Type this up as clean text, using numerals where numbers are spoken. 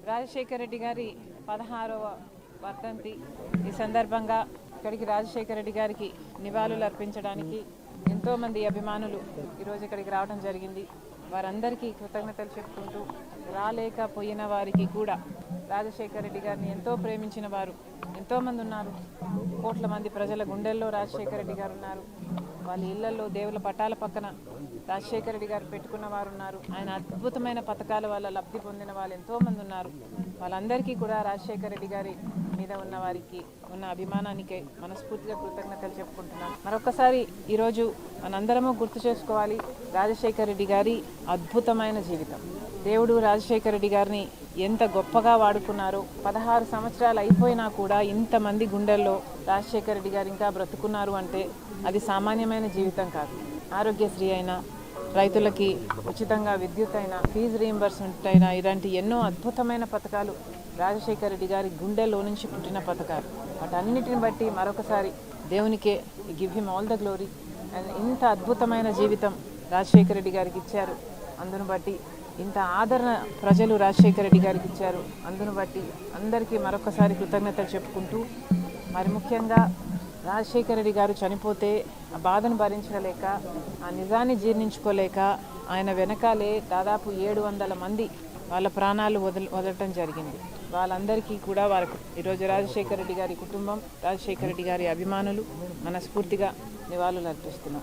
రాజశేఖర రెడ్డి గారి 16వ వర్ధంతి ఈ సందర్భంగా ఇక్కడికి రాజశేఖర రెడ్డి గారికి నివాళులు అర్పించడానికి ఎంతోమంది అభిమానులు ఈరోజు ఇక్కడికి రావడం జరిగింది. వారందరికీ కృతజ్ఞతలు చెప్పుకుంటూ రాలేకపోయిన వారికి కూడా రాజశేఖర రెడ్డి గారిని ఎంతో ప్రేమించిన వారు ఎంతోమంది ఉన్నారు. కోట్ల మంది ప్రజల గుండెల్లో రాజశేఖర రెడ్డి గారు ఉన్నారు. వాళ్ళ ఇళ్లలో దేవుల పటాల పక్కన రాజశేఖర రెడ్డి గారు పెట్టుకున్న వారు ఉన్నారు. ఆయన అద్భుతమైన పథకాల వల్ల లబ్ధి పొందిన వాళ్ళు ఎంతోమంది ఉన్నారు. వాళ్ళందరికీ కూడా రాజశేఖర రెడ్డి గారి మీద ఉన్న వారికి ఉన్న అభిమానానికే మనస్ఫూర్తిగా కృతజ్ఞతలు చెప్పుకుంటున్నాను. మరొకసారి ఈరోజు మనందరము గుర్తు చేసుకోవాలి, రాజశేఖర రెడ్డి గారి అద్భుతమైన జీవితం. దేవుడు రాజశేఖర రెడ్డి గారిని ఎంత గొప్పగా వాడుకున్నారో, 16 సంవత్సరాలు అయిపోయినా కూడా ఇంతమంది గుండెల్లో రాజశేఖర రెడ్డి గారు ఇంకా బ్రతుకున్నారు అంటే అది సామాన్యమైన జీవితం కాదు. ఆరోగ్యశ్రీ అయినా, రైతులకి ఉచితంగా విద్యుత్ అయినా, ఫీజు రీయింబర్స్మెంట్ అయినా, ఇలాంటి ఎన్నో అద్భుతమైన పథకాలు రాజశేఖర రెడ్డి గారి గుండెల్లో నుంచి పుట్టిన పథకాలు. వాటన్నిటిని బట్టి మరొకసారి దేవునికే give him all the glory. And ఇంత అద్భుతమైన జీవితం రాజశేఖర రెడ్డి గారికి ఇచ్చారు, అందును బట్టి ఇంత ఆదరణ ప్రజలు రాజశేఖర రెడ్డి గారికి ఇచ్చారు, అందును బట్టి అందరికీ మరొకసారి కృతజ్ఞతలు చెప్పుకుంటూ, మరి ముఖ్యంగా రాజశేఖర రెడ్డి గారు చనిపోతే ఆ బాధను భరించలేక, ఆ నిజాన్ని జీర్ణించుకోలేక ఆయన వెనకాలే దాదాపు 700 మంది వాళ్ళ ప్రాణాలు వదలటం జరిగింది. వాళ్ళందరికీ కూడా వారికి ఈరోజు రాజశేఖర రెడ్డి గారి కుటుంబం, రాజశేఖర రెడ్డి గారి అభిమానులు మనస్ఫూర్తిగా నివాళులు అర్పిస్తున్నాం.